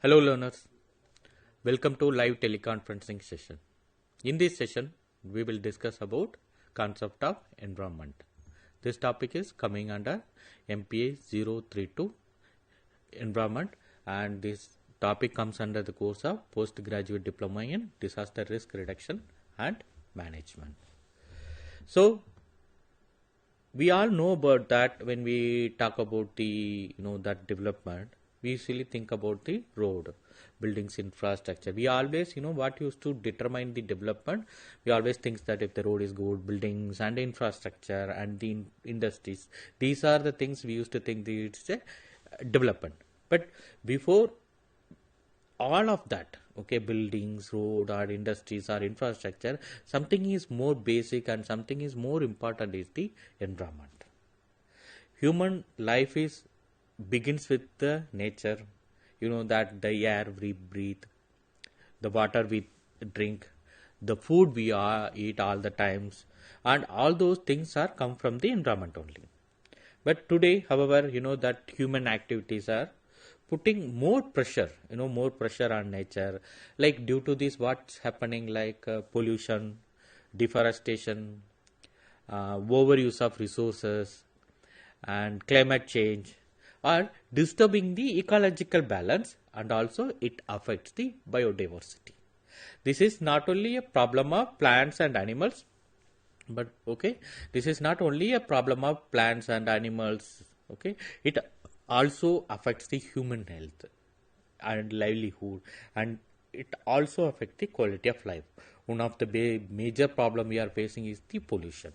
Hello learners, welcome to live teleconferencing session. In this session, we will discuss about concept of environment. This topic is coming under MPA 032 environment, and this topic comes under the course of postgraduate diploma in disaster risk reduction and management. So we all know about that. When we talk about the that development, we usually think about the road, buildings, infrastructure. We always what used to determine the development. We always think that if the road is good, buildings and infrastructure and the industries, these are the things we used to think that it's a development. But before all of that, okay, buildings, road or industries or infrastructure, something is more basic and something is more important is the environment. Human life begins with the nature, that the air we breathe, the water we drink, the food we eat all the times, and all those things are come from the environment only. But today, however, that human activities are putting more pressure on nature, like due to this what's happening, like pollution, deforestation, overuse of resources and climate change are disturbing the ecological balance, and also it affects the biodiversity. This is not only a problem of plants and animals, but this is not only a problem of plants and animals, it also affects the human health and livelihood, and it also affects the quality of life. One of the major problem we are facing is the pollution.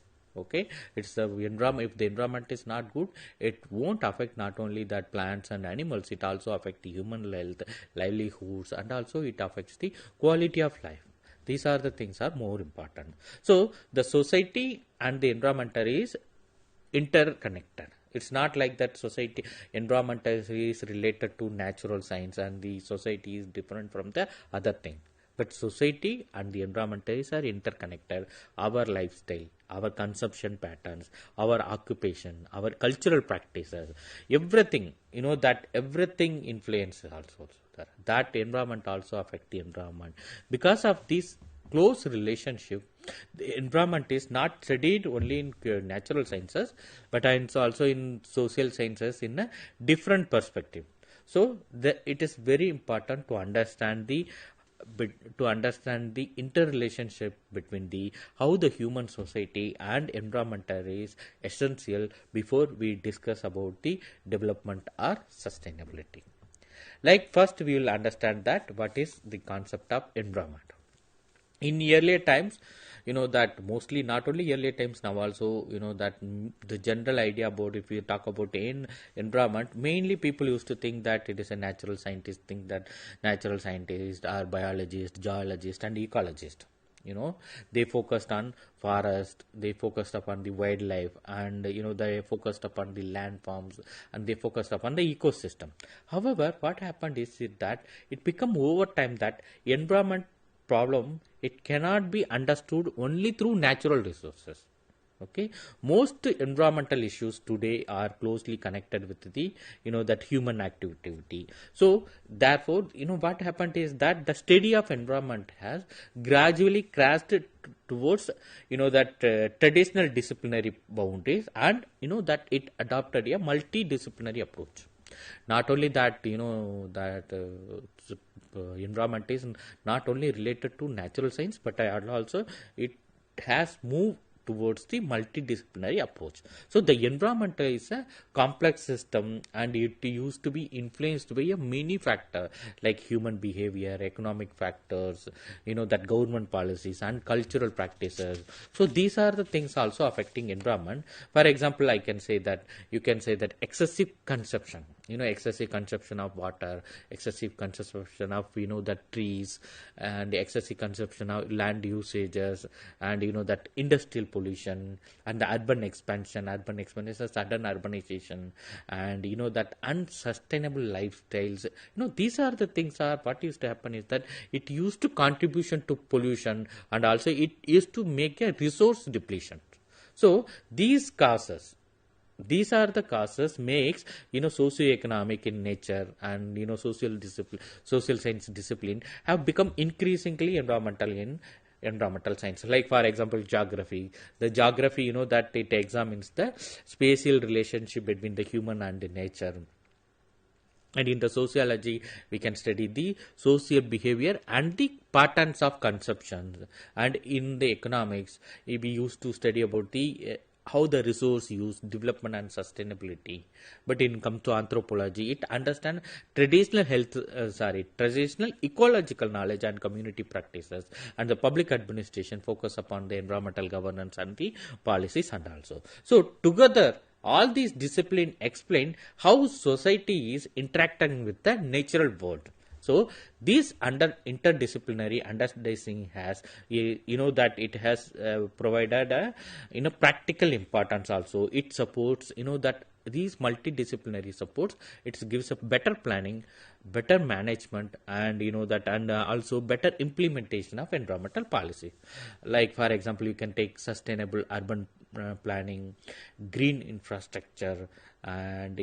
It's the environment. If the environment is not good, it won't affect not only that plants and animals, it also affects the human health, livelihoods, and also it affects the quality of life. These are the things are more important. So the society and the environment is interconnected. It's not like that society environment is related to natural science and the society is different from the other thing. But society and the environment are interconnected. Our lifestyle, our consumption patterns, our occupation, our cultural practices, everything, that everything influences also. That environment also affects the environment. Because of this close relationship, the environment is not studied only in natural sciences, but also in social sciences in a different perspective. So it is very important to understand the interrelationship between how the human society and environment is essential before we discuss about the development or sustainability. Like first we will understand that what is the concept of environment. In earlier times, that mostly not only earlier times, now also, that the general idea about, if we talk about environment, mainly people used to think that it is a natural scientist, think that natural scientists are biologists, geologists and ecologists. They focused on forest, they focused upon the wildlife, and they focused upon the landforms, and they focused upon the ecosystem. However, what happened is that it became over time that environment problem, it cannot be understood only through natural resources. Most environmental issues today are closely connected with the that human activity. So therefore, what happened is that the study of environment has gradually crashed towards that traditional disciplinary boundaries, and that it adopted a multidisciplinary approach. Not only that, environment is not only related to natural science, but also it has moved towards the multidisciplinary approach. So the environment is a complex system, and it used to be influenced by a many factors like human behavior, economic factors, that government policies and cultural practices. So these are the things also affecting environment. For example, you can say that excessive consumption, excessive consumption of water, excessive consumption of that trees, and excessive consumption of land usages, and that industrial pollution, and the urban expansion is a sudden urbanization, and that unsustainable lifestyles. These are the things are what used to happen is that it used to contribution to pollution, and also it used to make a resource depletion. So these causes These are the causes makes socioeconomic in nature and social science discipline have become increasingly environmental science. Like for example, geography. The geography, that it examines the spatial relationship between the human and the nature. And in the sociology, we can study the social behavior and the patterns of consumption. And in the economics, we used to study about the how the resource use, development and sustainability. But in come to anthropology, it understand traditional traditional ecological knowledge and community practices. And the public administration focus upon the environmental governance and the policies and also. So together, all these disciplines explain how society is interacting with the natural world. So this interdisciplinary understanding has, that it has provided a practical importance also. It supports, that these multidisciplinary supports, it gives a better planning, better management, and also better implementation of environmental policy. Like for example, you can take sustainable urban planning, green infrastructure, and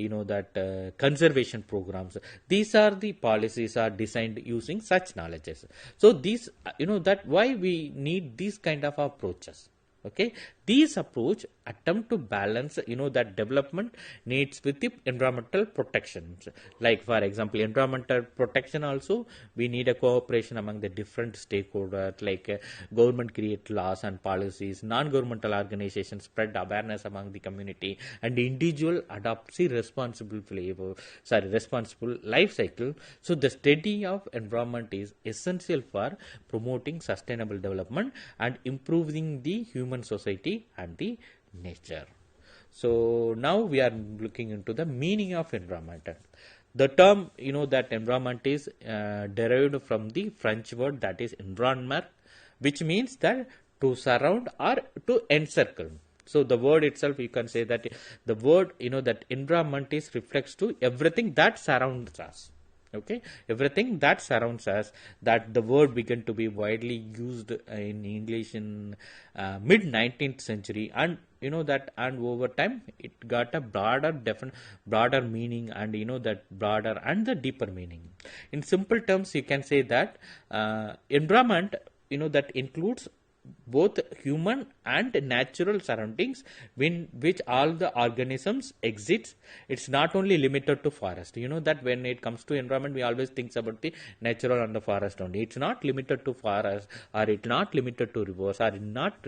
conservation programs. These are the policies are designed using such knowledges. So these that why we need these kind of approaches. Okay, these approach attempt to balance that development needs with the environmental protections. Like for example, environmental protection also, we need a cooperation among the different stakeholders, like government create laws and policies, non-governmental organizations spread awareness among the community, and individual adopts the responsible life cycle. So the study of environment is essential for promoting sustainable development and improving the human society and the nature. So now we are looking into the meaning of environment. The term that environment is derived from the French word that is environnement, which means that to surround or to encircle. So the word itself, you can say that the word that environment is reflects to everything that surrounds us. Okay, everything that surrounds us. That the word began to be widely used in English in mid 19th century, and and over time it got a broader meaning, and that broader and the deeper meaning. In simple terms, you can say that environment that includes both human and natural surroundings in which all the organisms exist. It's not only limited to forest. That when it comes to environment, we always think about the natural and the forest only. It's not limited to forest, or it's not limited to rivers, or not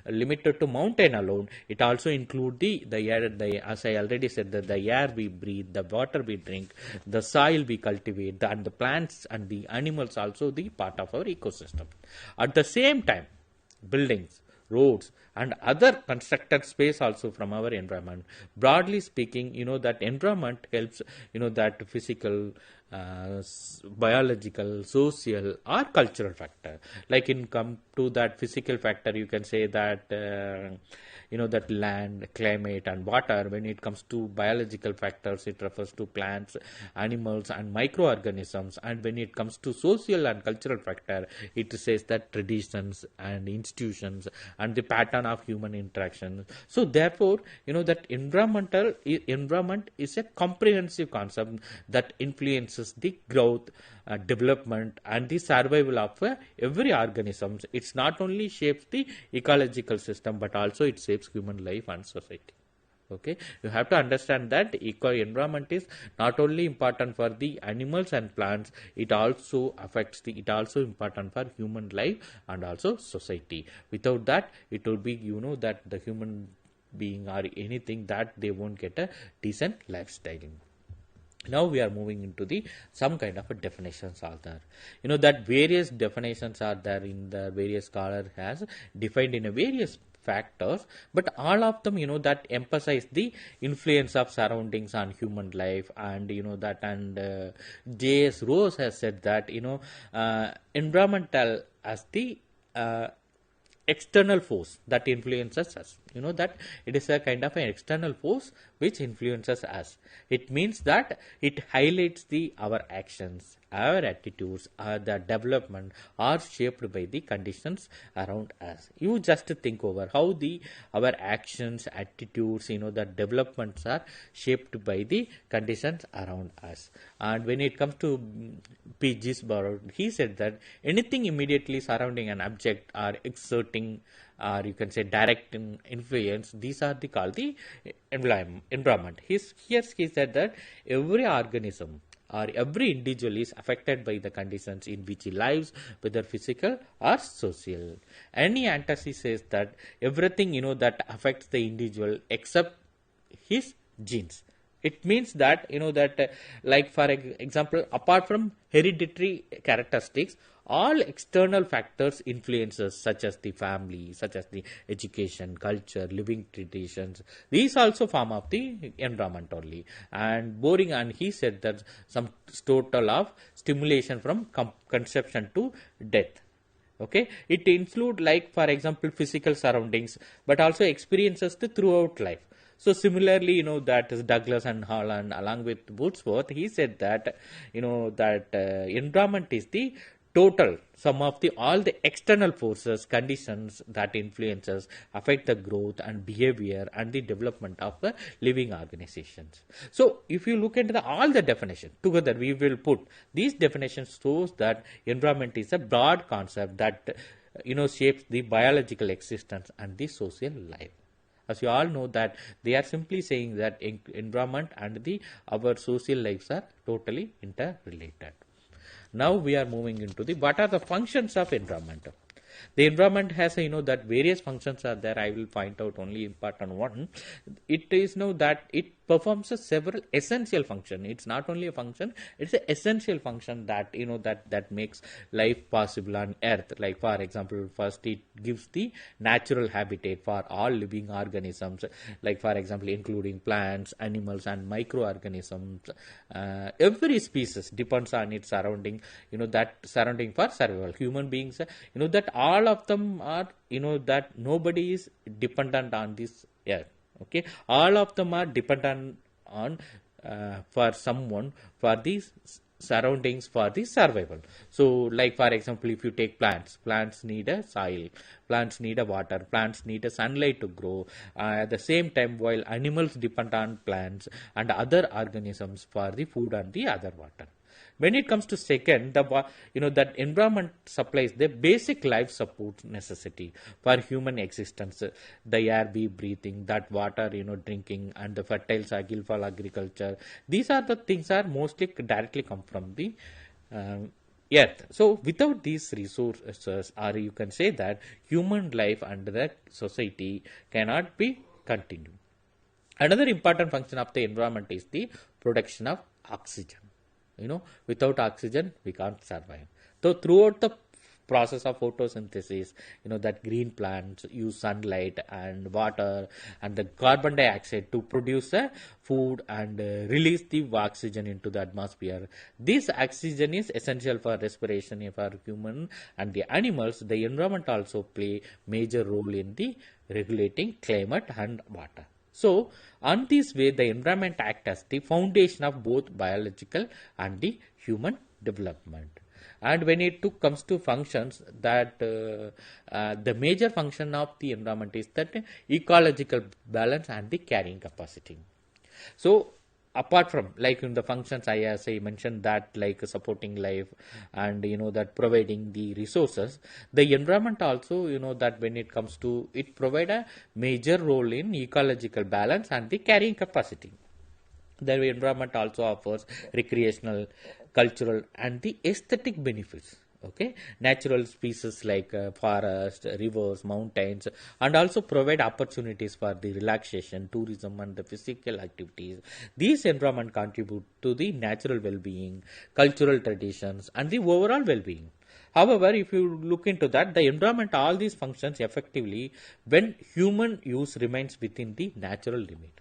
limited to mountain alone. It also includes the air, as I already said, the air we breathe, the water we drink, the soil we cultivate, and the plants and the animals also the part of our ecosystem. At the same time, buildings, roads, and other constructed space also from our environment. Broadly speaking, that environment helps, that physical, biological, social, or cultural factor. Like in come to that physical factor, you can say that that land, climate, and water. When it comes to biological factors, it refers to plants, animals, and microorganisms. And when it comes to social and cultural factor, it says that traditions and institutions and the pattern of human interaction. So therefore, that environment is a comprehensive concept that influences the growth, development, and the survival of every organism. It's not only shapes the ecological system, but also it shapes human life and society. Okay, you have to understand that environment is not only important for the animals and plants, it also important for human life and also society. Without that, it will be that the human being or anything that they won't get a decent lifestyle. Now we are moving into some kind of a definitions are there. That various definitions are there in the various scholar has defined in a various factors, but all of them that emphasize the influence of surroundings on human life. And that, and J.S. Rose has said that environmental as the external force that influences us. That it is a kind of an external force which influences us. It means that it highlights our actions, our attitudes, or the development are shaped by the conditions around us. You just think over how our actions, attitudes, the developments are shaped by the conditions around us. And when it comes to P.G.'s he said that anything immediately surrounding an object or exerting, or you can say direct influence, these are called the environment. Here he said that every organism or every individual is affected by the conditions in which he lives, whether physical or social. Any antacy says that everything that affects the individual except his genes. It means that like for example, apart from hereditary characteristics, all external factors influences such as the family, such as the education, culture, living traditions, these also form of the environment only. And boring, and he said that some total of stimulation from conception to death. Okay, it include like for example physical surroundings, but also experiences throughout life. So similarly, that is Douglas and Holland along with Wordsworth, he said that environment is the total sum of all the external forces, conditions that influences, affect the growth and behavior and the development of the living organizations. So if you look into all the definitions together, we will put these definitions shows that environment is a broad concept that shapes the biological existence and the social life. As you all know that they are simply saying that environment and our social lives are totally interrelated. Now we are moving into what are the functions of environment. The environment has that various functions are there. I will point out only important one. It is that it performs several essential functions. It's not only a function; it's an essential function that that makes life possible on Earth. Like for example, first it gives the natural habitat for all living organisms. Like for example, including plants, animals, and microorganisms. Every species depends on its surrounding. That surrounding for survival. Human beings. That all of them are that nobody is dependent on this Earth. Okay, all of them are dependent on for someone for these surroundings for the survival. So like for example, if you take plants need a soil, plants need a water, plants need a sunlight to grow. At the same time, while animals depend on plants and other organisms for the food and the other water. When it comes to second, that environment supplies the basic life support necessity for human existence, the air we breathing, that water drinking, and the fertile soil for agriculture. These are the things are mostly directly come from the Earth. So without these resources, or you can say that human life and the society cannot be continued. Another important function of the environment is the production of oxygen. Without oxygen, we can't survive. So throughout the process of photosynthesis, that green plants use sunlight and water and the carbon dioxide to produce food and release the oxygen into the atmosphere. This oxygen is essential for respiration for human and the animals. The environment also play major role in the regulating climate and water. So, on this way, the environment acts as the foundation of both biological and the human development. And when it comes to functions, that the major function of the environment is that ecological balance and the carrying capacity. So, apart from like in the functions, as I mentioned that like supporting life and that providing the resources, the environment also that when it comes to it provide a major role in ecological balance and the carrying capacity. The environment also offers recreational, cultural, and the aesthetic benefits. Okay, natural species like forest, rivers, mountains, and also provide opportunities for the relaxation, tourism, and the physical activities. These environment contribute to the natural well-being, cultural traditions, and the overall well-being. However, if you look into that, the environment, all these functions effectively when human use remains within the natural limit.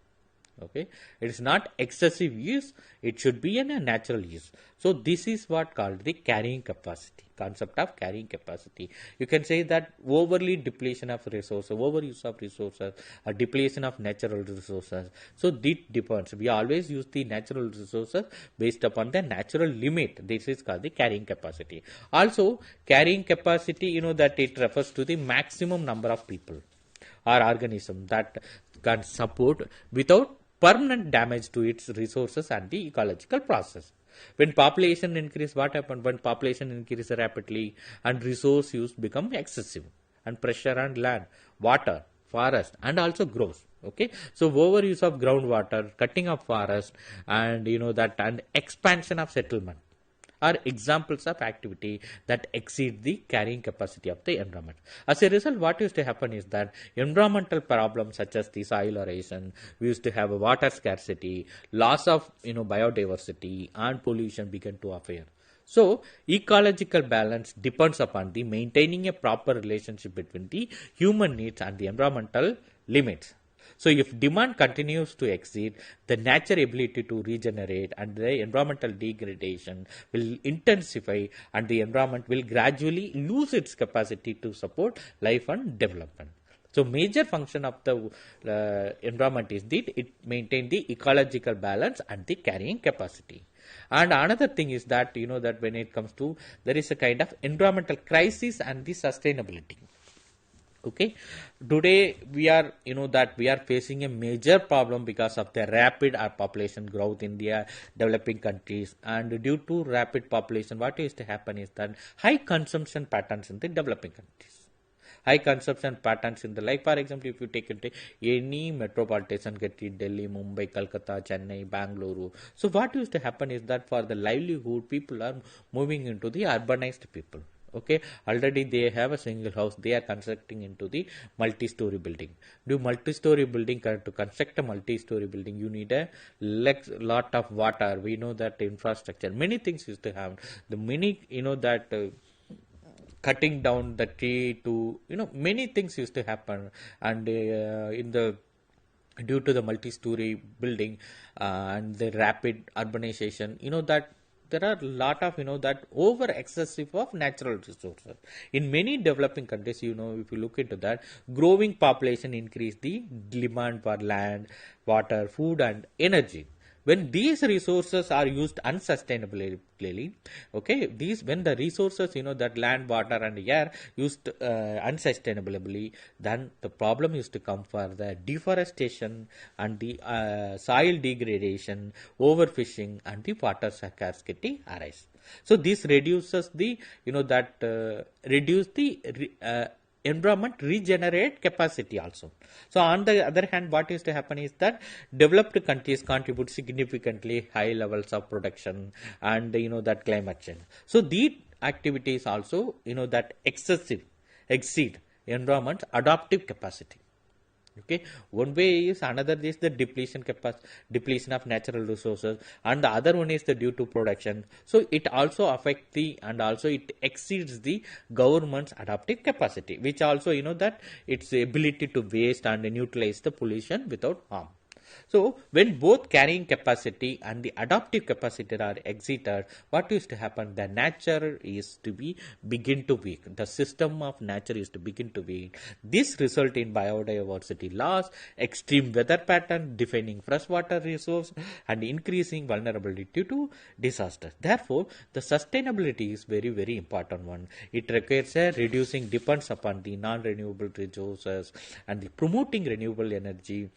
Okay, it is not excessive use, it should be in a natural use. So this is what called the carrying capacity, concept of carrying capacity. You can say that overly depletion of resources, overuse of resources, or depletion of natural resources. So this depends. We always use the natural resources based upon the natural limit. This is called the carrying capacity. Also, carrying capacity, that it refers to the maximum number of people or organism that can support without permanent damage to its resources and the ecological process. When population increase, what happens? When population increases rapidly and resource use become excessive, and pressure on land, water, forest, and also grows. Okay, so overuse of groundwater, cutting of forest, and and expansion of settlement are examples of activity that exceed the carrying capacity of the environment. As a result, what used to happen is that environmental problems such as the soil erosion, we used to have a water scarcity, loss of biodiversity, and pollution began to appear. So, ecological balance depends upon the maintaining a proper relationship between the human needs and the environmental limits. So, if demand continues to exceed, the natural ability to regenerate and the environmental degradation will intensify, and the environment will gradually lose its capacity to support life and development. So, major function of the environment is that it maintains the ecological balance and the carrying capacity. And another thing is that that when it comes to, there is a kind of environmental crisis and the sustainability. Okay, today we are facing a major problem because of the rapid population growth in the developing countries, and due to rapid population, what is to happen is that high consumption patterns in the developing countries. High consumption patterns in the, like for example, if you take into any metropolitan city, Delhi, Mumbai, Kolkata, Chennai, Bangalore. So what used to happen is that for the livelihood, people are moving into the urbanized people. Okay, already they have a single house, they are constructing into the multi-story building. To construct a multi-story building, you need a lot of water. We know that infrastructure, many things used to have. The many, cutting down the tree to, many things used to happen. And due to the multi-story building and the rapid urbanization, that there are a lot of that over excessive of natural resources in many developing countries. If you look into that, growing population increase the demand for land, water, food, and energy. When these resources are used unsustainably, okay, when the resources, that land, water, and air used unsustainably, then the problem used to come for the deforestation and the soil degradation, overfishing, and the water scarcity arise. So this reduces the, reduce the environment regenerate capacity also. So on the other hand, what is to happen is that developed countries contribute significantly high levels of production and that climate change. So these activities also that exceed environment's adaptive capacity. Okay, one way is, another is the depletion of natural resources, and the other one is the due to production. So it also affects and also it exceeds the government's adaptive capacity, which also that its ability to waste and neutralize the pollution without harm. So when both carrying capacity and the adaptive capacity are exceeded, what used to happen? The nature is to begin to weak. The system of nature is to begin to weak. This result in biodiversity loss, extreme weather pattern, defining freshwater resource, and increasing vulnerability to disasters. Therefore, the sustainability is very, very important one. It requires reducing depends upon the non-renewable resources and the promoting renewable energy,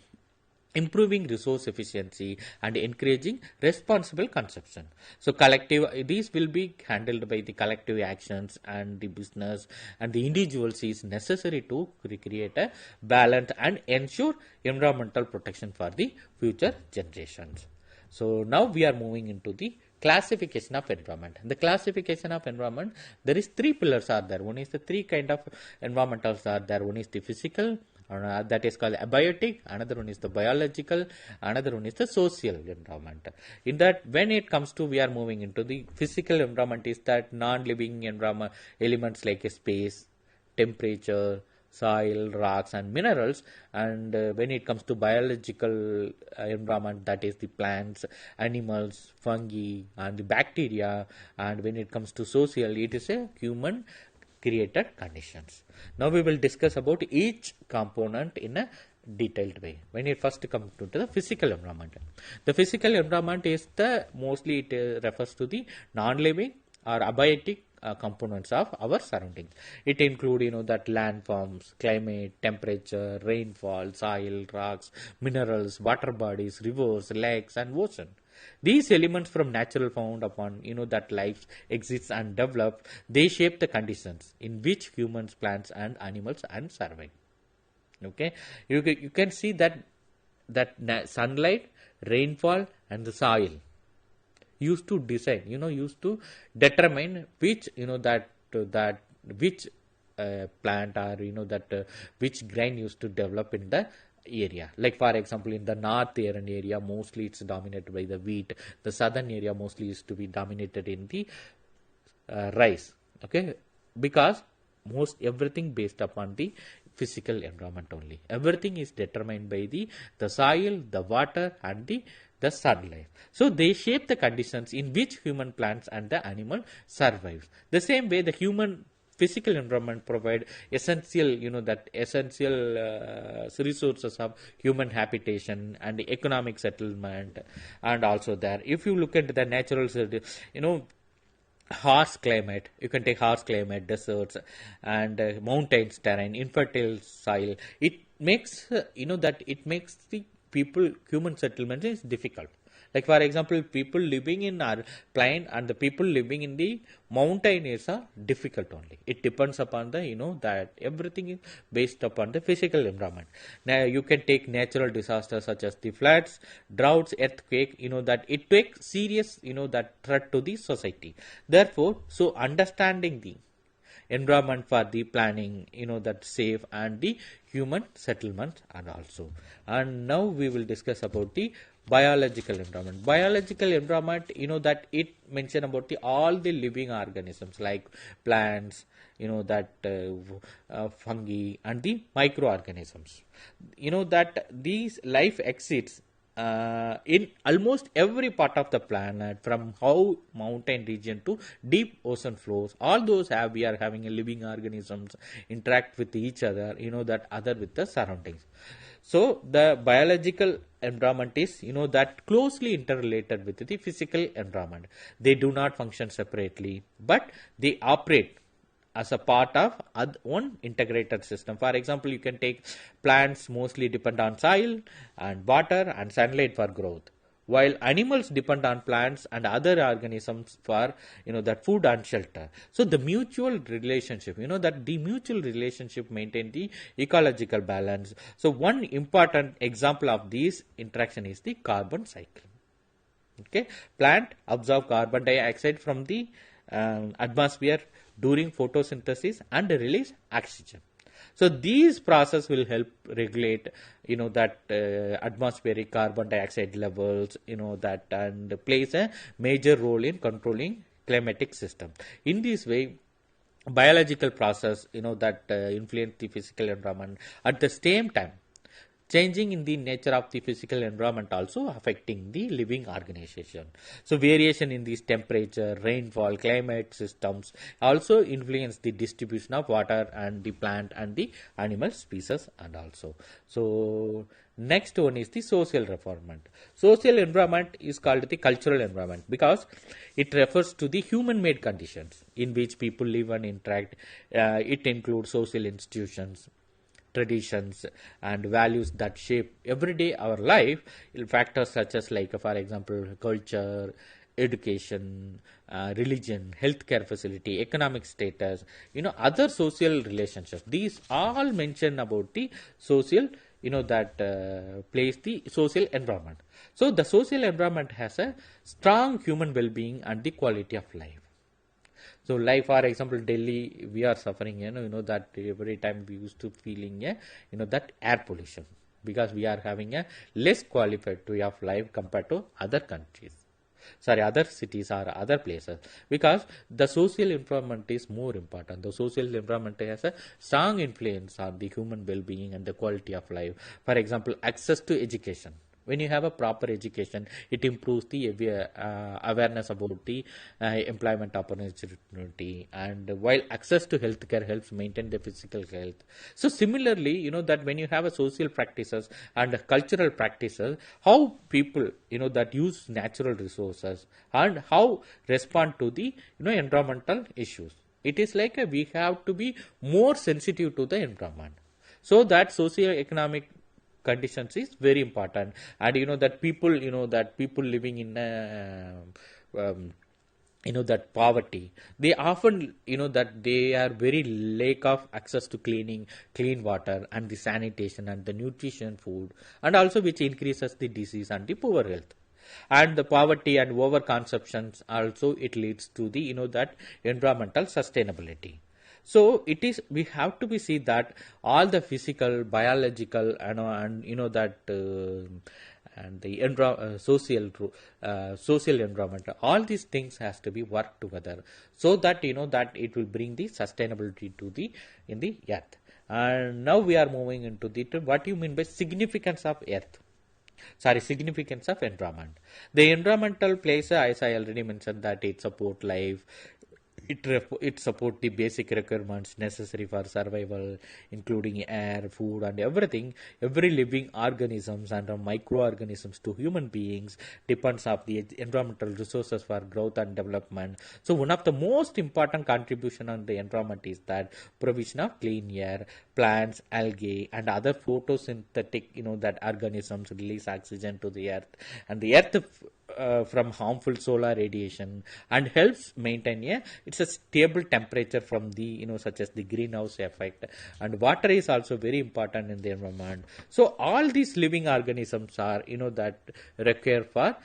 improving resource efficiency, and encouraging responsible consumption. So these will be handled by the collective actions, and the business and the individuals is necessary to create a balance and ensure environmental protection for the future generations. So now we are moving into the classification of environment. In the classification of environment, there is three pillars are there. One is the three kind of environmentals are there. One is the physical, that is called abiotic, another one is the biological, another one is the social environment. In that, when it comes to, we are moving into the physical environment, is that non-living environment elements like space, temperature, soil, rocks and minerals. And when it comes to biological environment, that is the plants, animals, fungi and the bacteria. And when it comes to social, it is a human created conditions. Now we will discuss about each component in a detailed way. When it first comes to the physical environment, the physical environment is the mostly it refers to the non-living or abiotic components of our surroundings. It include that landforms, climate, temperature, rainfall, soil, rocks, minerals, water bodies, rivers, lakes and ocean. These elements from natural found upon that life exists and develop. They shape the conditions in which humans, plants and animals and survive. Okay, you can see that sunlight, rainfall and the soil used to decide, used to determine which which plant or which grain used to develop in the area. Like for example, in the northern area mostly it's dominated by the wheat. The southern area mostly used to be dominated in the rice. Okay, because most everything based upon the physical environment only. Everything is determined by the soil, the water and the sunlight. So they shape the conditions in which human, plants and the animal survives. The same way the human physical environment provide essential resources of human habitation and economic settlement. And also there, if you look at the natural harsh climate, you can take harsh climate, deserts and mountains, terrain, infertile soil, it makes it makes the human settlement is difficult. Like for example, people living in our plain and the people living in the mountain is difficult only. It depends upon the that everything is based upon the physical environment. Now you can take natural disasters such as the floods, droughts, earthquake, that it takes serious that threat to the society. Therefore, so understanding the environment for the planning that safe and the human settlement and also. And now we will discuss about the biological environment. Biological environment, that it mention about all the living organisms like plants, fungi and the microorganisms. That these life exists in almost every part of the planet, from how mountain region to deep ocean floors. All those we are having a living organisms interact with each other, that other with the surroundings. So the biological environment is that closely interrelated with the physical environment. They do not function separately, but they operate as a part of one integrated system. For example, you can take plants mostly depend on soil and water and sunlight for growth, while animals depend on plants and other organisms for that food and shelter. So the mutual relationship, that the mutual relationship maintain the ecological balance. So one important example of this interaction is the carbon cycle. Okay, plant absorb carbon dioxide from the atmosphere during photosynthesis and release oxygen. So these process will help regulate that atmospheric carbon dioxide levels, that and plays a major role in controlling climatic system. In this way, biological process that influence the physical environment. At the same time, changing in the nature of the physical environment also affecting the living organization. So variation in these temperature, rainfall, climate systems also influence the distribution of water and the plant and the animal species and also. So next one is the social environment. Social environment is called the cultural environment because it refers to the human-made conditions in which people live and interact. It includes social institutions, traditions and values that shape everyday our life. Factors such as like for example culture, education, religion, healthcare facility, economic status, other social relationships. These all mention about the social that plays the social environment. So the social environment has a strong human well-being and the quality of life. So like for example Delhi, we are suffering that every time we used to feeling that air pollution because we are having a less qualified way of life compared to other countries. other cities or other places, because the social environment is more important. The social environment has a strong influence on the human well-being and the quality of life. For example, access to education. When you have a proper education, it improves the awareness about the employment opportunity, and while access to healthcare helps maintain the physical health. So similarly, that when you have a social practices and cultural practices, how people that use natural resources and how respond to the environmental issues. It is like we have to be more sensitive to the environment, so that socio-economic conditions is very important. And that people living in um, that poverty, they often that they are very lack of access to clean water and the sanitation and the nutrition food, and also which increases the disease and the poor health. And the poverty and overconsumptions also, it leads to the that environmental sustainability. So it is, we have to be see that all the physical, biological, and that and the social environment, all these things has to be worked together, so that that it will bring the sustainability to the in the earth. And now we are moving into the what you mean by significance of earth. Significance of environment. The environmental place, as I already mentioned, that it support life. It support the basic requirements necessary for survival, including air, food, and everything. Every living organisms and microorganisms to human beings depends on the environmental resources for growth and development. So one of the most important contribution on the environment is that provision of clean air. Plants, algae, and other photosynthetic that organisms release oxygen to the earth, and the earth from harmful solar radiation, and helps maintain it's a stable temperature from the such as the greenhouse effect. And water is also very important in the environment. So all these living organisms are that require for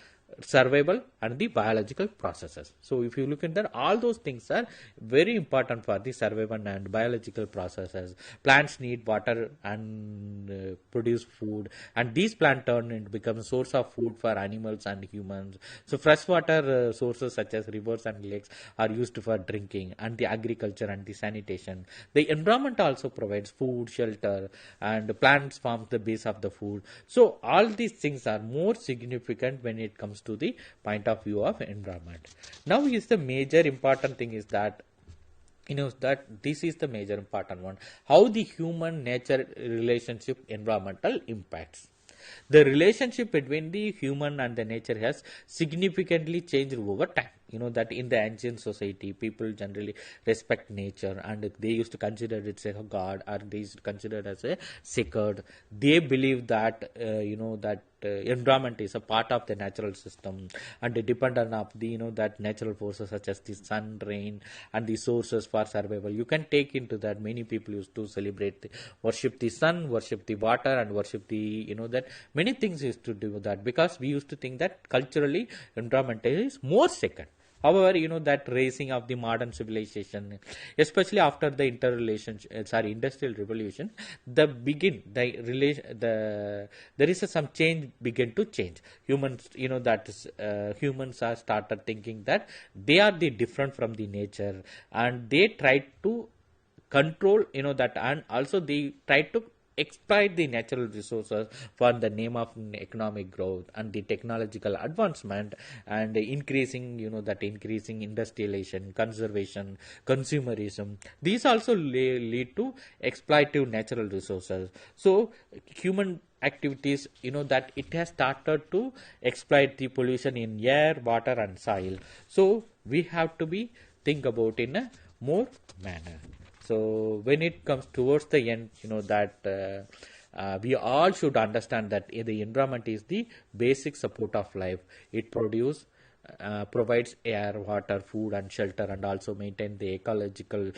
survival and the biological processes. So if you look at that, all those things are very important for the survival and biological processes. Plants need water and produce food, and these plants turn and become a source of food for animals and humans. So freshwater sources such as rivers and lakes are used for drinking and the agriculture and the sanitation. The environment also provides food, shelter, and plants form the base of the food. So all these things are more significant when it comes to the point of view of environment. Now is the major important thing is that that this is the major important one, how the human nature relationship environmental impacts. The relationship between the human and the nature has significantly changed over time. That in the ancient society, people generally respect nature, and they used to consider it as a god, or they used to consider it as a sacred. They believe that that environment is a part of the natural system, and they depend on the that natural forces such as the sun, rain, and the sources for survival. You can take into that many people used to celebrate, worship the sun, worship the water, and worship the that many things used to do that, because we used to think that culturally environment is more sacred. However, that raising of the modern civilization, especially after the industrial revolution, there is some change begin to change. Humans, humans are started thinking that they are the different from the nature, and they try to control, that, and also they try to exploit the natural resources for the name of economic growth and the technological advancement, and increasing increasing industrialization, conservation, consumerism. These also lead to exploitive natural resources. So human activities, that it has started to exploit the pollution in air, water, and soil. So we have to be think about in a more manner. So when it comes towards the end, that we all should understand that the environment is the basic support of life. It provides air, water, food, and shelter, and also maintain the ecological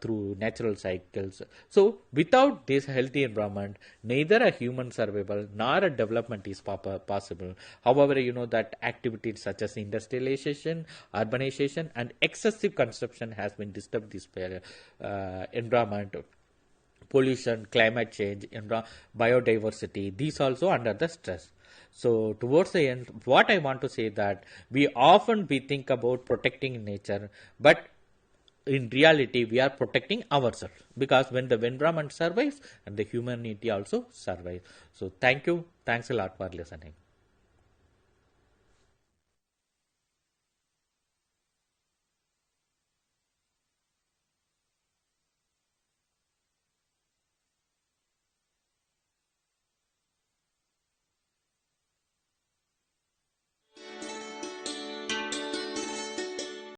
through natural cycles. So without this healthy environment, neither a human survival nor a development is possible. However, that activities such as industrialization, urbanization, and excessive consumption has been disturbed this environment. Pollution, climate change, biodiversity, these also under the stress. So towards the end, what I want to say that we think about protecting nature, but in reality we are protecting ourselves, because when the environment survives and the humanity also survives. So thanks a lot for listening.